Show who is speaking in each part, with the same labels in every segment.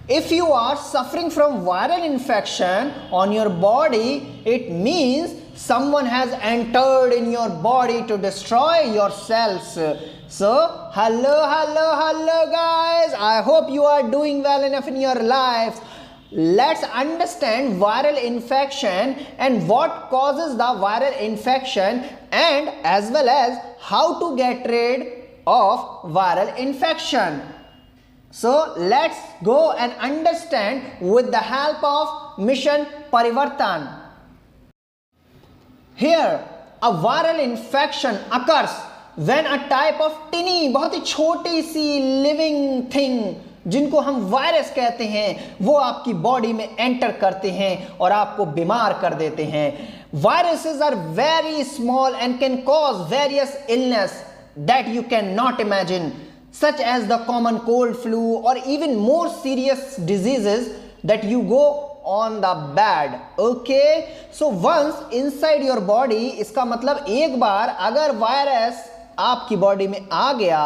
Speaker 1: If you are suffering from viral infection on your body, it means someone has entered in your body to destroy your cells. So hello guys, I hope you are doing well enough in your lives. Let's understand viral infection and what causes the viral infection, and as well as how to get rid of viral infection. So let's go and understand with the help of Mission Parivartan. Here, a viral infection occurs when a type of tiny, बहुत ही छोटी सी living thing जिनको हम virus कहते हैं वो आपकी body में enter करते हैं और आपको बीमार कर देते हैं. Viruses are very small and can cause various illness that you cannot imagine, such as the common cold, flu, or even more serious diseases that you go on the bed. Okay, so once inside your body, इसका मतलब एक बार अगर virus आपकी body में आ गया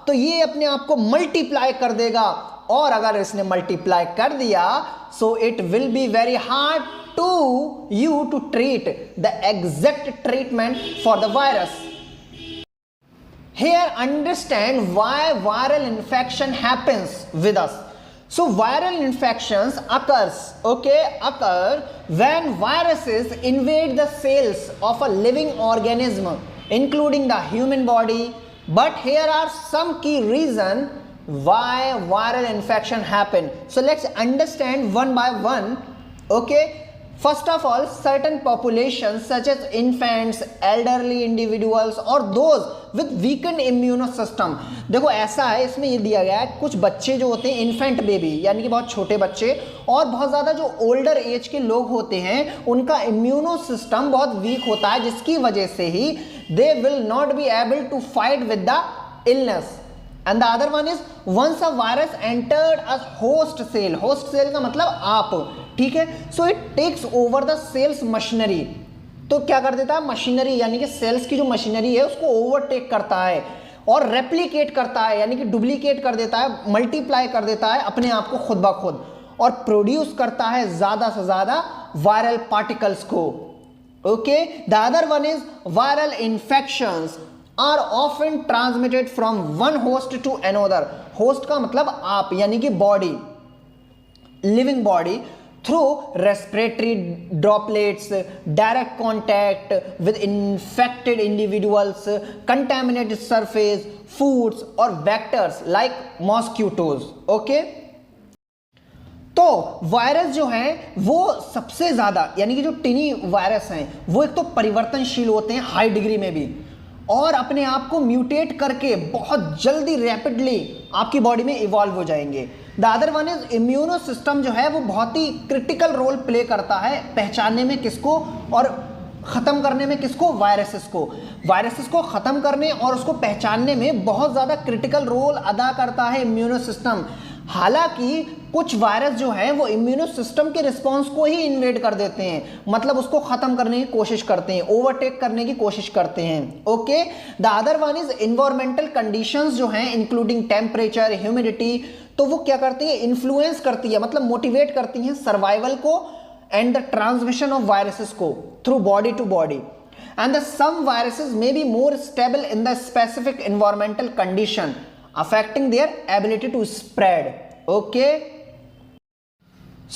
Speaker 1: तो ये अपने आप को मल्टीप्लाई कर देगा, और अगर इसने मल्टीप्लाई कर दिया so it will be very hard to you to treat the exact treatment for the virus. Here, understand why viral infection happens with us. So viral infections occur when viruses invade the cells of a living organism, including the human body. But here are some key reasons why viral infection happen. So let's understand one by one. Okay. First of all, certain populations such as infants, elderly individuals or those with weakened immune system. देखो ऐसा है, इसमें ये दिया गया है कुछ बच्चे जो होते हैं इन्फेंट बेबी यानी कि बहुत छोटे बच्चे, और बहुत ज़्यादा जो ओल्डर एज के लोग होते हैं उनका इम्यूनो सिस्टम बहुत वीक होता है, जिसकी वजह से ही they will not be able to fight with the illness. And the other one is once a virus entered a host cell का मतलब आप, ठीक है. So it takes over the cell's machinery. तो क्या कर देता है, मशीनरी यानी कि सेल्स की जो मशीनरी है उसको ओवरटेक करता है और रेप्लिकेट करता है यानी कि डुप्लीकेट कर देता है, मल्टीप्लाई कर देता है अपने आप को खुद ब खुद, और प्रोड्यूस करता है ज़्यादा से ज़्यादा वायरल पार्टिकल्स को. Okay, the other one is viral infections are often transmitted from one host to another. host का मतलब आप यानी कि body, living body, through respiratory droplets, direct contact with infected individuals, contaminated surface, foods or vectors like mosquitoes. Okay, तो virus जो है वो सबसे ज़्यादा यानी कि जो टिनी वायरस हैं वो एक तो परिवर्तनशील होते हैं हाई डिग्री में भी, और अपने आप को म्यूटेट करके बहुत जल्दी रैपिडली आपकी बॉडी में इवॉल्व हो जाएंगे. The other one is immuno system जो है वो बहुत ही क्रिटिकल रोल प्ले करता है पहचानने में किसको और ख़त्म करने में किसको, वायरसेस को ख़त्म करने और उसको पहचानने में बहुत ज़्यादा क्रिटिकल रोल अदा करता है इम्यूनो सिस्टम. हालांकि कुछ वायरस जो है वो इम्यूनो सिस्टम के रिस्पॉन्स को ही इन्वेड कर देते हैं, मतलब उसको ख़त्म करने की कोशिश करते हैं, ओवरटेक करने की कोशिश करते हैं. Okay, the other one is environmental conditions जो हैं इंक्लूडिंग टेम्परेचर, ह्यूमिडिटी, तो वो क्या करती है, इन्फ्लुएंस करती है, मतलब मोटिवेट करती हैं सर्वाइवल को and the transmission of viruses को through body to body. And the some viruses may be more stable in the specific environmental condition affecting their ability to spread. Okay,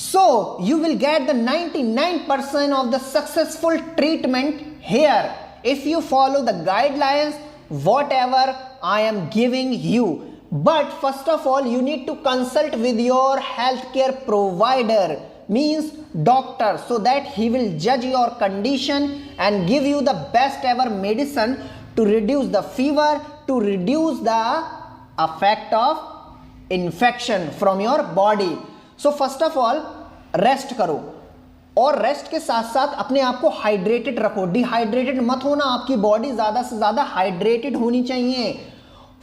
Speaker 1: so you will get the 99% of the successful treatment here if you follow the guidelines whatever I am giving you. But first of all you need to consult with your healthcare provider, means doctor, so that he will judge your condition and give you the best ever medicine to reduce the fever, to reduce the effect of infection from your body. So first of all rest करो, और rest के साथ साथ अपने आप को hydrated रखो, dehydrated मत होना, आपकी बॉडी ज़्यादा से ज़्यादा हाइड्रेटेड होनी चाहिए.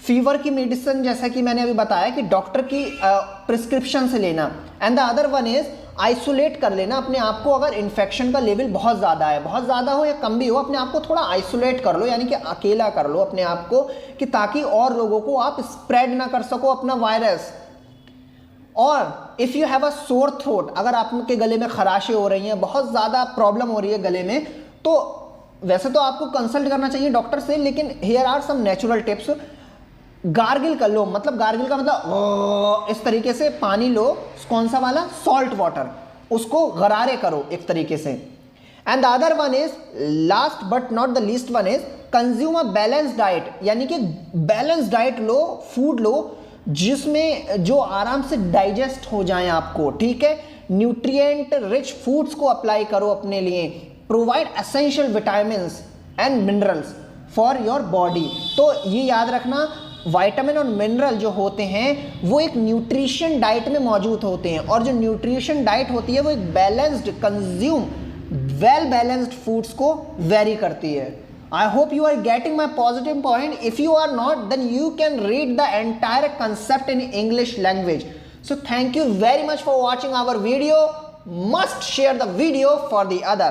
Speaker 1: फीवर की मेडिसिन जैसा कि मैंने अभी बताया कि डॉक्टर की प्रिस्क्रिप्शन से लेना. And the other one is isolate कर लेना अपने आप को. अगर इन्फेक्शन का लेवल बहुत ज़्यादा है, बहुत ज़्यादा हो या कम भी हो, अपने आप को थोड़ा आइसोलेट कर लो, यानी कि अकेला कर लो अपने आप को, कि ताकि और लोगों को आप स्प्रेड ना कर सको अपना वायरस. और if you have a sore throat, अगर आपके गले में खराशें हो रही हैं, बहुत ज़्यादा प्रॉब्लम हो रही है गले में, तो वैसे तो आपको कंसल्ट करना चाहिए डॉक्टर से, लेकिन here are some natural tips. Gargle कर लो, मतलब गार्गिल का मतलब इस तरीके से पानी लो, कौन सा वाला, सॉल्ट वाटर, उसको गरारे करो एक तरीके से। And the other one is, last but not the least one is, consume a balance diet, यानी कि बैलेंस डाइट लो, फूड लो जिसमें जो आराम से डाइजेस्ट हो जाए आपको, ठीक है। न्यूट्रिएंट रिच फूड्स को अप्लाई करो अपने लिए। Provide essential vitamins and minerals for your body. तो ये याद रखना, विटामिन और मिनरल जो होते हैं वो एक न्यूट्रिशन डाइट में मौजूद होते हैं, और जो न्यूट्रिशन डाइट होती है वो एक balanced, consume well balanced foods को वेरी करती है। I hope you are getting my positive point. If you are not, then you can read the entire concept in English language. So thank you very much for watching our video. Must share the video for the other.